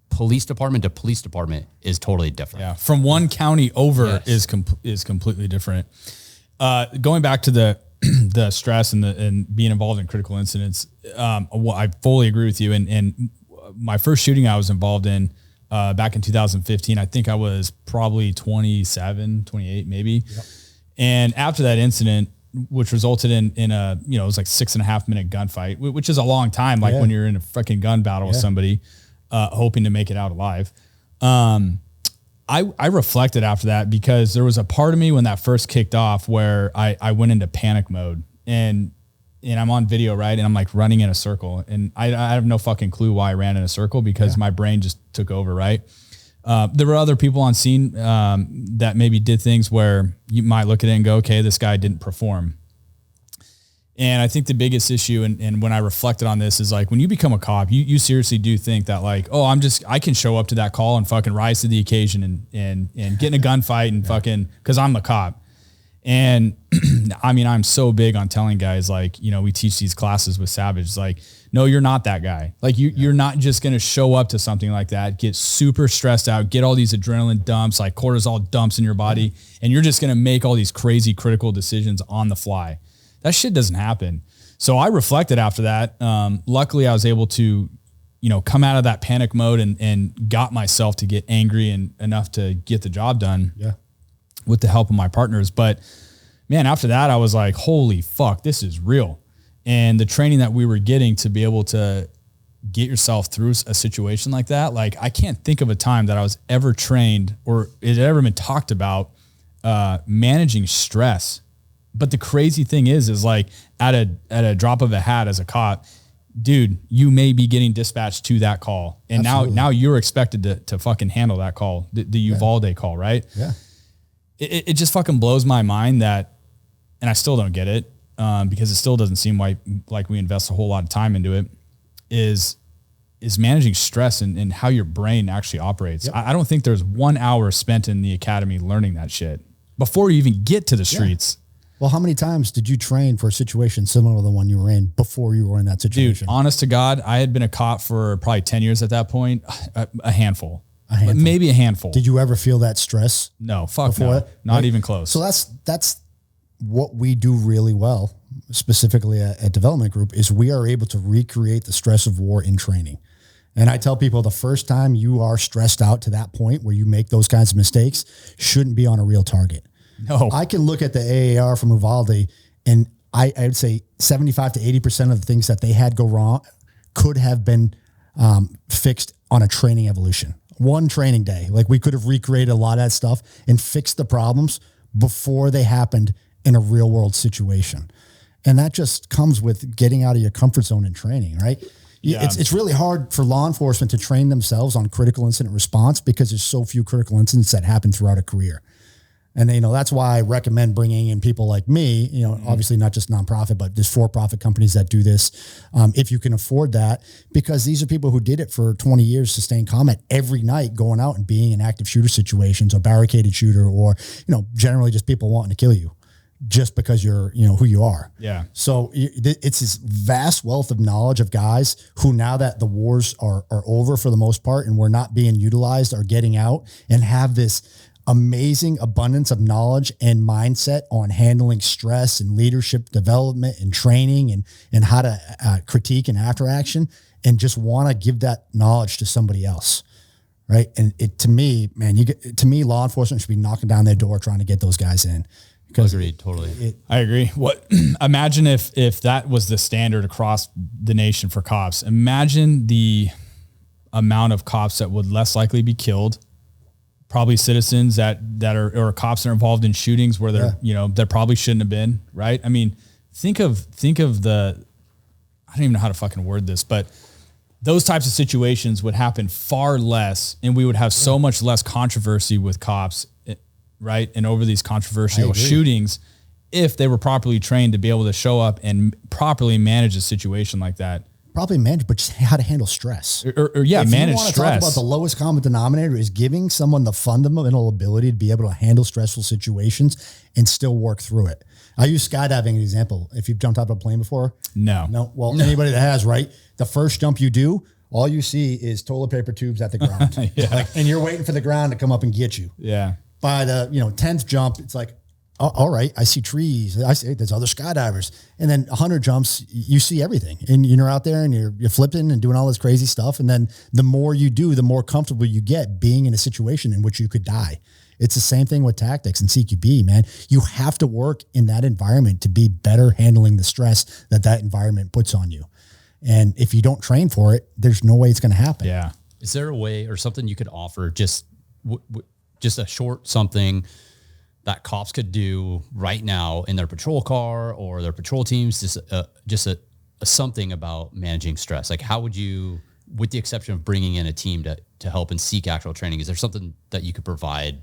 police department to police department is totally different. Yeah. From one county over is completely different. Going back to the stress and being involved in critical incidents. I fully agree with you. And my first shooting I was involved in, back in 2015, I think I was probably 27, 28, maybe. Yep. And after that incident, which resulted in a, it was like 6.5 minute gunfight, which is a long time. Like when you're in a freaking gun battle with somebody, hoping to make it out alive. I reflected after that because there was a part of me when that first kicked off where I went into panic mode and I'm on video, right? And I'm like running in a circle and I have no fucking clue why I ran in a circle because my brain just took over, right? There were other people on scene that maybe did things where you might look at it and go, okay, this guy didn't perform. And I think the biggest issue, and when I reflected on this, is like when you become a cop, you seriously do think that like, oh, I can show up to that call and fucking rise to the occasion and get in a gunfight and fucking, because I'm the cop. And I mean, I'm so big on telling guys like, we teach these classes with Savage, like, no, you're not that guy. Like you're not just going to show up to something like that, get super stressed out, get all these adrenaline dumps, like cortisol dumps in your body. And you're just going to make all these crazy critical decisions on the fly. That shit doesn't happen. So I reflected after that. Luckily I was able to, come out of that panic mode and got myself to get angry and enough to get the job done with the help of my partners. But man, after that, I was like, holy fuck, this is real. And the training that we were getting to be able to get yourself through a situation like that, like I can't think of a time that I was ever trained or it had ever been talked about managing stress. But the crazy thing is like at a drop of a hat as a cop, dude, you may be getting dispatched to that call. And now you're expected to fucking handle that call, the Uvalde call, right? Yeah. It just fucking blows my mind that, and I still don't get it, because it still doesn't seem like we invest a whole lot of time into it, is managing stress and how your brain actually operates. Yep. I don't think there's 1 hour spent in the academy learning that shit before you even get to the streets. Well, how many times did you train for a situation similar to the one you were in before you were in that situation? Dude, honest to God, I had been a cop for probably 10 years at that point. A handful. Maybe a handful. Did you ever feel that stress? No, fuck no. Not even close. So that's what we do really well, specifically at Development Group, is we are able to recreate the stress of war in training. And I tell people the first time you are stressed out to that point where you make those kinds of mistakes shouldn't be on a real target. No, I can look at the AAR from Uvalde and I would say 75 to 80% of the things that they had go wrong could have been fixed on a training evolution. One training day. Like we could have recreated a lot of that stuff and fixed the problems before they happened in a real world situation. And that just comes with getting out of your comfort zone and training, right? Yeah. It's really hard for law enforcement to train themselves on critical incident response because there's so few critical incidents that happen throughout a career. And, that's why I recommend bringing in people like me, obviously not just nonprofit, but there's for-profit companies that do this. If you can afford that, because these are people who did it for 20 years, sustained combat every night, going out and being in active shooter situations or barricaded shooter, or, generally just people wanting to kill you just because you're, who you are. Yeah. So it's this vast wealth of knowledge of guys who, now that the wars are over for the most part and we're not being utilized, are getting out and have this amazing abundance of knowledge and mindset on handling stress and leadership development and training and how to critique and after action, and just want to give that knowledge to somebody else. Right. And to me, law enforcement should be knocking down their door trying to get those guys in. Agreed, totally. I agree. Imagine if that was the standard across the nation for cops. Imagine the amount of cops that would less likely be killed. Probably citizens that are, or cops that are involved in shootings where they're, that probably shouldn't have been, right? I mean, think of the, I don't even know how to fucking word this, but those types of situations would happen far less, and we would have so much less controversy with cops, right? And over these controversial shootings, if they were properly trained to be able to show up and properly manage a situation like that. Probably manage, but just how to handle stress. Manage stress. If you want to talk stress. about the lowest common denominator, is giving someone the fundamental ability to be able to handle stressful situations and still work through it. I use skydiving as an example. If you've jumped out of a plane before. No. Well, anybody that has, right? The first jump you do, all you see is toilet paper tubes at the ground. And you're waiting for the ground to come up and get you. Yeah. By the 10th jump, it's like, oh, all right, I see trees. I see there's other skydivers. And then 100 jumps, you see everything. And you're out there and you're flipping and doing all this crazy stuff. And then the more you do, the more comfortable you get being in a situation in which you could die. It's the same thing with tactics and CQB, man. You have to work in that environment to be better handling the stress that environment puts on you. And if you don't train for it, there's no way it's going to happen. Yeah. Is there a way or something you could offer, just a short something that cops could do right now in their patrol car or their patrol teams, just a something about managing stress? Like, how would you, with the exception of bringing in a team to help and seek actual training, is there something that you could provide?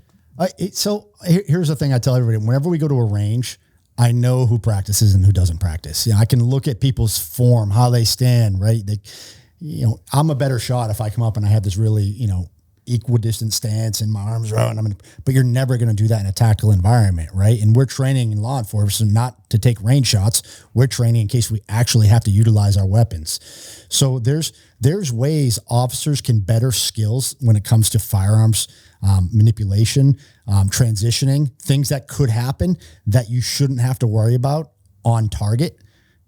So here's the thing I tell everybody. Whenever we go to a range, I know who practices and who doesn't practice. I can look at people's form, how they stand, right? I'm a better shot if I come up and I have this really, equidistant stance and my arms are out. But you're never going to do that in a tactical environment, right? And we're training in law enforcement not to take range shots. We're training in case we actually have to utilize our weapons. So there's ways officers can better skills when it comes to firearms manipulation, transitioning, things that could happen that you shouldn't have to worry about on target,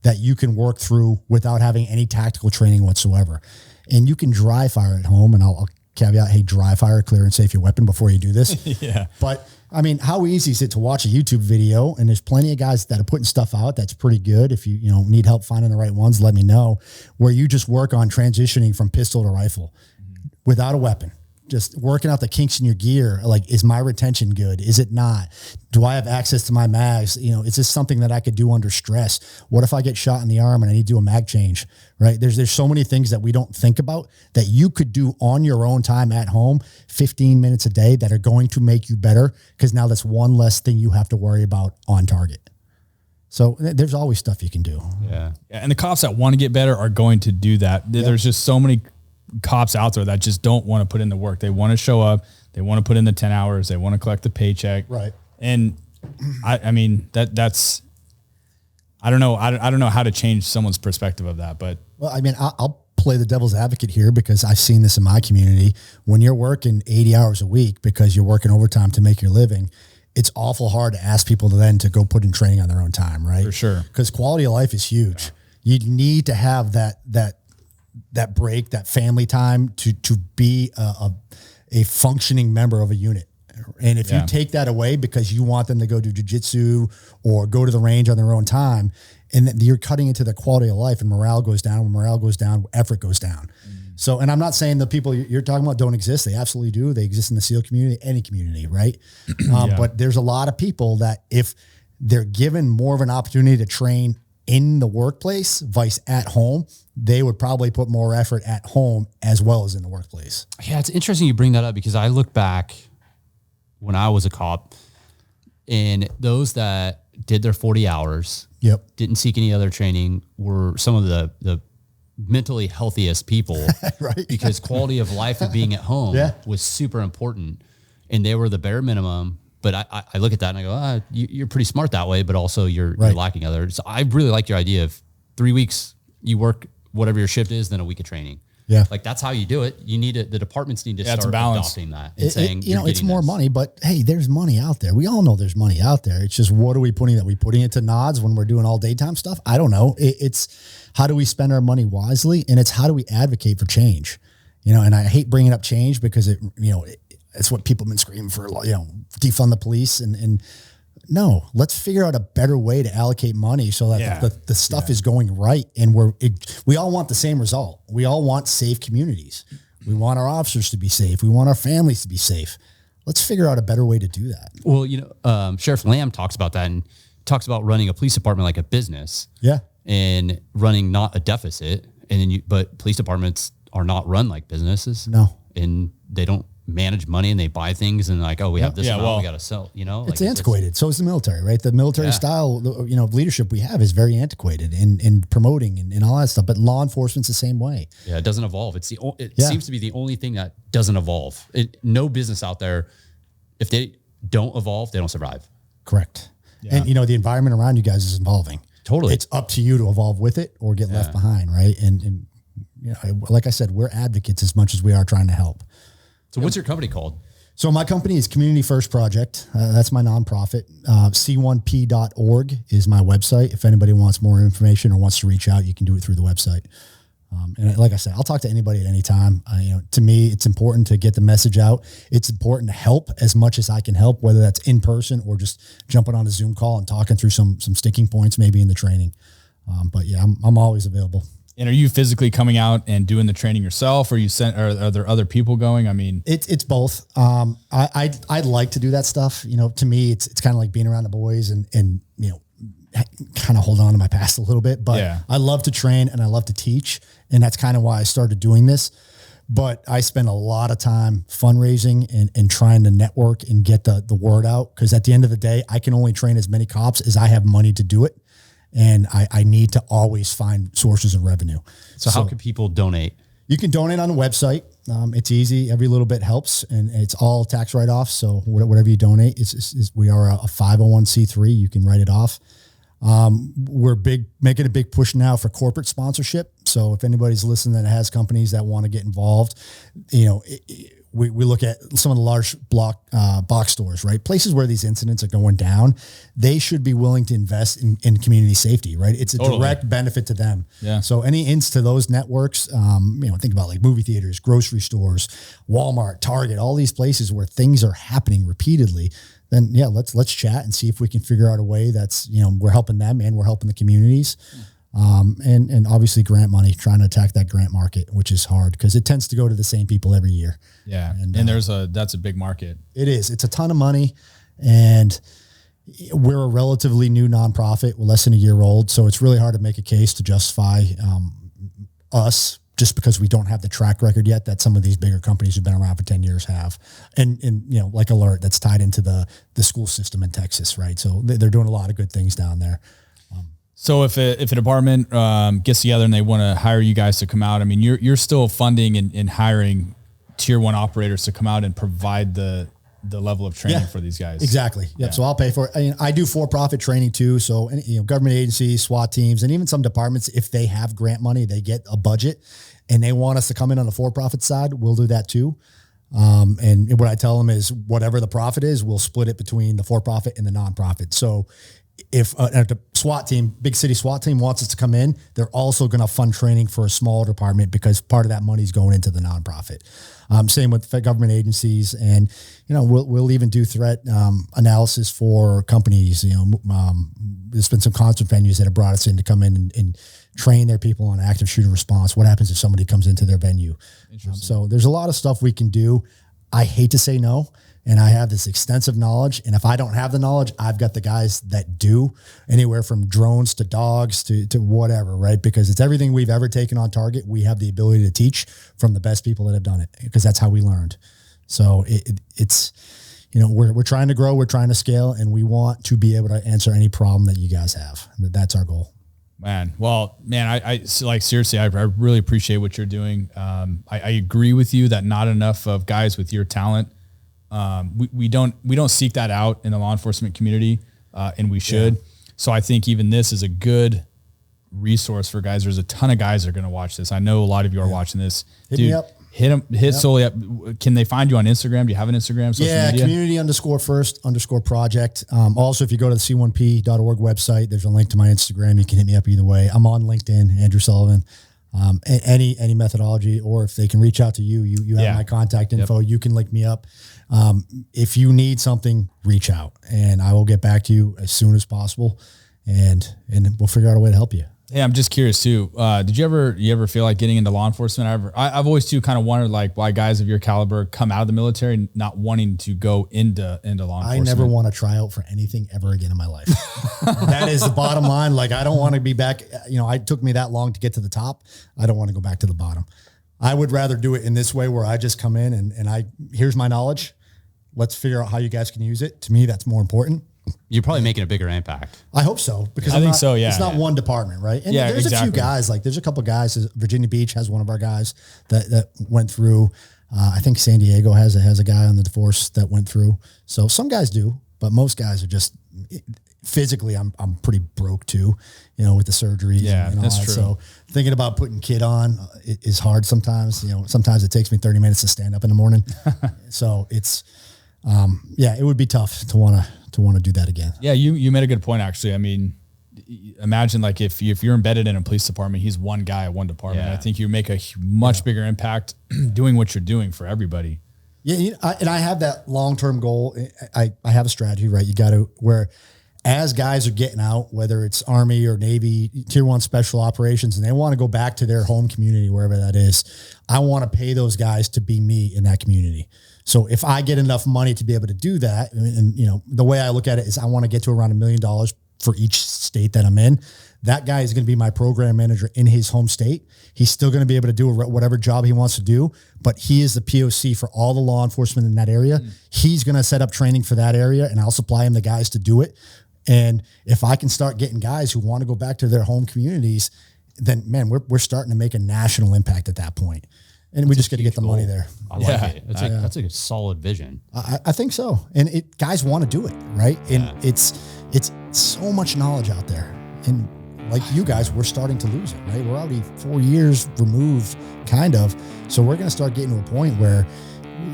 that you can work through without having any tactical training whatsoever. And you can dry fire at home, and I'll caveat, hey, dry fire, clear and safe your weapon before you do this. Yeah. But I mean, how easy is it to watch a YouTube video? And there's plenty of guys that are putting stuff out that's pretty good. If you need help finding the right ones, let me know, where you just work on transitioning from pistol to rifle without a weapon. Just working out the kinks in your gear. Like, is my retention good? Is it not? Do I have access to my mags? Is this something that I could do under stress? What if I get shot in the arm and I need to do a mag change, right? There's so many things that we don't think about that you could do on your own time at home, 15 minutes a day, that are going to make you better, because now that's one less thing you have to worry about on target. So there's always stuff you can do. Yeah. And the cops that want to get better are going to do that. There's just so many cops out there that just don't want to put in the work. They want to show up. They want to put in the 10 hours. They want to collect the paycheck. Right. And I mean, that's, I don't know. I don't know how to change someone's perspective of that, but. Well, I mean, I'll play the devil's advocate here, because I've seen this in my community. When you're working 80 hours a week because you're working overtime to make your living, it's awful hard to ask people to go put in training on their own time, right? For sure. Because quality of life is huge. Yeah. You need to have that break, that family time to be a functioning member of a unit. And if you take that away because you want them to go do jujitsu or go to the range on their own time, and then you're cutting into the quality of life, and morale goes down. When morale goes down, effort goes down. So, and I'm not saying the people you're talking about don't exist. They absolutely do. They exist in the SEAL community, any community, right? But there's a lot of people that, if they're given more of an opportunity to train in the workplace, vice at home, they would probably put more effort at home as well as in the workplace. Yeah, it's interesting you bring that up because I look back when I was a cop and those that did their 40 hours, didn't seek any other training, were some of the mentally healthiest people, right? Because quality of life of being at home was super important, and they were the bare minimum. But I look at that and I go, you're pretty smart that way, but also you're lacking others. So I really like your idea of 3 weeks you work whatever your shift is, then a week of training. Yeah. Like that's how you do it. You need the departments need to start adopting that and saying, it's more money, but hey, there's money out there. We all know there's money out there. It's just, what are we putting that? We putting it to nods when we're doing all daytime stuff? I don't know. It's how do we spend our money wisely? And it's how do we advocate for change? And I hate bringing up change because it's what people have been screaming for, defund the police and no, let's figure out a better way to allocate money so that the stuff is going right. And we all want the same result. We all want safe communities. We want our officers to be safe. We want our families to be safe. Let's figure out a better way to do that. Well, Sheriff Lamb talks about that and talks about running a police department like a business. Yeah. And running not a deficit. But police departments are not run like businesses. No. And they don't manage money and they buy things and like, we have this amount we got to sell, it's antiquated. So is the military, right? The military style, of leadership we have is very antiquated in promoting and all that stuff, but law enforcement's the same way. Yeah. It doesn't evolve. It seems to be the only thing that doesn't evolve. No business out there, if they don't evolve, they don't survive. Correct. Yeah. And the environment around you guys is evolving. Totally. It's up to you to evolve with it or get left behind. Right. And like I said, we're advocates as much as we are trying to help. So what's your company called? So my company is Community First Project. That's my nonprofit. C1P.org is my website. If anybody wants more information or wants to reach out, you can do it through the website. And like I said, I'll talk to anybody at any time. To me, it's important to get the message out. It's important to help as much as I can help, whether that's in person or just jumping on a Zoom call and talking through some sticking points, maybe in the training. But yeah, I'm always available. And are you physically coming out and doing the training yourself, or are there other people going? I mean, it's both. I'd like to do that stuff. To me, it's kind of like being around the boys and kind of hold on to my past a little bit, but I love to train and I love to teach. And that's kind of why I started doing this. But I spend a lot of time fundraising and trying to network and get the word out. Cause at the end of the day, I can only train as many cops as I have money to do it. And I need to always find sources of revenue. So how can people donate? You can donate on the website. It's easy. Every little bit helps, and it's all tax write-offs. So whatever you donate, we are a 501c3. You can write it off. We're making a big push now for corporate sponsorship. So if anybody's listening that has companies that want to get involved, we look at some of the large box stores, right? Places where these incidents are going down, they should be willing to invest in community safety, right? It's a direct benefit to them. Yeah. So any ins to those networks, think about like movie theaters, grocery stores, Walmart, Target, all these places where things are happening repeatedly. Then let's chat and see if we can figure out a way that's, we're helping them and we're helping the communities. And obviously grant money, trying to attack that grant market, which is hard because it tends to go to the same people every year. Yeah. And that's a big market. It is. It's a ton of money, and we're a relatively new nonprofit. We're less than a year old. So it's really hard to make a case to justify, us just because we don't have the track record yet that some of these bigger companies who've been around for 10 years have. And like Alert, that's tied into the school system in Texas, right? So they're doing a lot of good things down there. So if a department gets together and they want to hire you guys to come out, I mean, you're still funding and hiring tier 1 operators to come out and provide the level of training for these guys. Exactly. Yep. Yeah. So I'll pay for it. I do for-profit training too. So government agencies, SWAT teams, and even some departments, if they have grant money, they get a budget and they want us to come in on the for-profit side, we'll do that too. And what I tell them is whatever the profit is, we'll split it between the for-profit and the nonprofit. So if a SWAT team, big city SWAT team wants us to come in, they're also going to fund training for a small department because part of that money is going into the nonprofit. Same with government agencies, and we'll even do threat analysis for companies. There's been some concert venues that have brought us in to come in and train their people on active shooter response. What happens if somebody comes into their venue? So there's a lot of stuff we can do. I hate to say no. and I have this extensive knowledge. And if I don't have the knowledge, I've got the guys that do, anywhere from drones to dogs to whatever, right? Because it's everything we've ever taken on target. We have the ability to teach from the best people that have done it, because that's how we learned. So it's, you know, we're trying to grow, we're trying to scale, and we want to be able to answer any problem that you guys have. That's our goal. Man, well, man, I like, seriously, I really appreciate what you're doing. I agree with you that not enough of guys with your talent. We don't seek that out in the law enforcement community, and we should. Yeah. So I think even this is a good resource for guys. There's a ton of guys that are going to watch this. I know a lot of you are watching this. Hit me up. Hit Sully up. Can they find you on Instagram? Do you have an Instagram? Social media? community_first_project. Also, if you go to the c1p.org website, there's a link to my Instagram. You can hit me up either way. I'm on LinkedIn, Andrew Sullivan. Any methodology, or if they can reach out to you have my contact info. Yep. You can link me up. If you need something, reach out and I will get back to you as soon as possible, and we'll figure out a way to help you. Hey, I'm just curious too. Did you ever feel like getting into law enforcement? I've always too kind of wondered like why guys of your caliber come out of the military not wanting to go into law enforcement. I never want to try out for anything ever again in my life. That is the bottom line. Like, I don't want to be back. You know, it took me that long to get to the top. I don't want to go back to the bottom. I would rather do it in this way where I just come in and here's my knowledge. Let's figure out how you guys can use it. To me, that's more important. You're probably making a bigger impact. I hope so, because I think so. Yeah, it's not one department, right? And there's a few guys. Like, there's a couple of guys. Virginia Beach has one of our guys that went through. I think San Diego has a guy on the force that went through. So some guys do, but most guys are just physically. I'm pretty broke too, you know, with the surgeries. Yeah, and all that's that. true. So thinking about putting kid on is hard sometimes. You know, sometimes it takes me 30 minutes to stand up in the morning. So it's. It would be tough to want to do that again. Yeah. You made a good point, actually. I mean, imagine like if you're embedded in a police department, he's one guy at one department. Yeah. I think you make a much bigger impact doing what you're doing for everybody. Yeah. And I have that long-term goal. I have a strategy, right? You got to, where as guys are getting out, whether it's Army or Navy, Tier 1 special operations, and they want to go back to their home community, wherever that is, I want to pay those guys to be me in that community. So if I get enough money to be able to do that, and you know, the way I look at it is I want to get to around $1 million for each state that I'm in. That guy is going to be my program manager in his home state. He's still going to be able to do whatever job he wants to do, but he is the POC for all the law enforcement in that area. He's going to set up training for that area, and I'll supply him the guys to do it. And if I can start getting guys who want to go back to their home communities, then man, we're starting to make a national impact at that point. And we just got to get the money there. I like it. That's a solid vision. I think so. And guys want to do it, right? And it's so much knowledge out there. And like you guys, we're starting to lose it, right? We're already 4 years removed, kind of. So we're going to start getting to a point where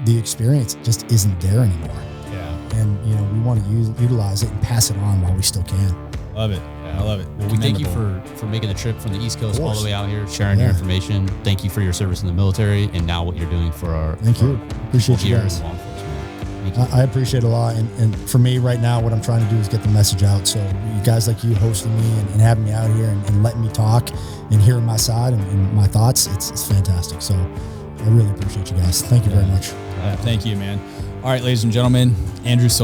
the experience just isn't there anymore. Yeah. And, you know, we want to utilize it and pass it on while we still can. Love it. I love it. Well, we thank you for making the trip from the East Coast all the way out here, sharing your information. Thank you for your service in the military and now what you're doing for our Thank you. Appreciate you guys. I appreciate it a lot. And for me right now, what I'm trying to do is get the message out. So you guys like you hosting me and having me out here and letting me talk and hearing my side and my thoughts, it's fantastic. So I really appreciate you guys. Thank you very much. Thank you, man. All right, ladies and gentlemen, Andrew Sully.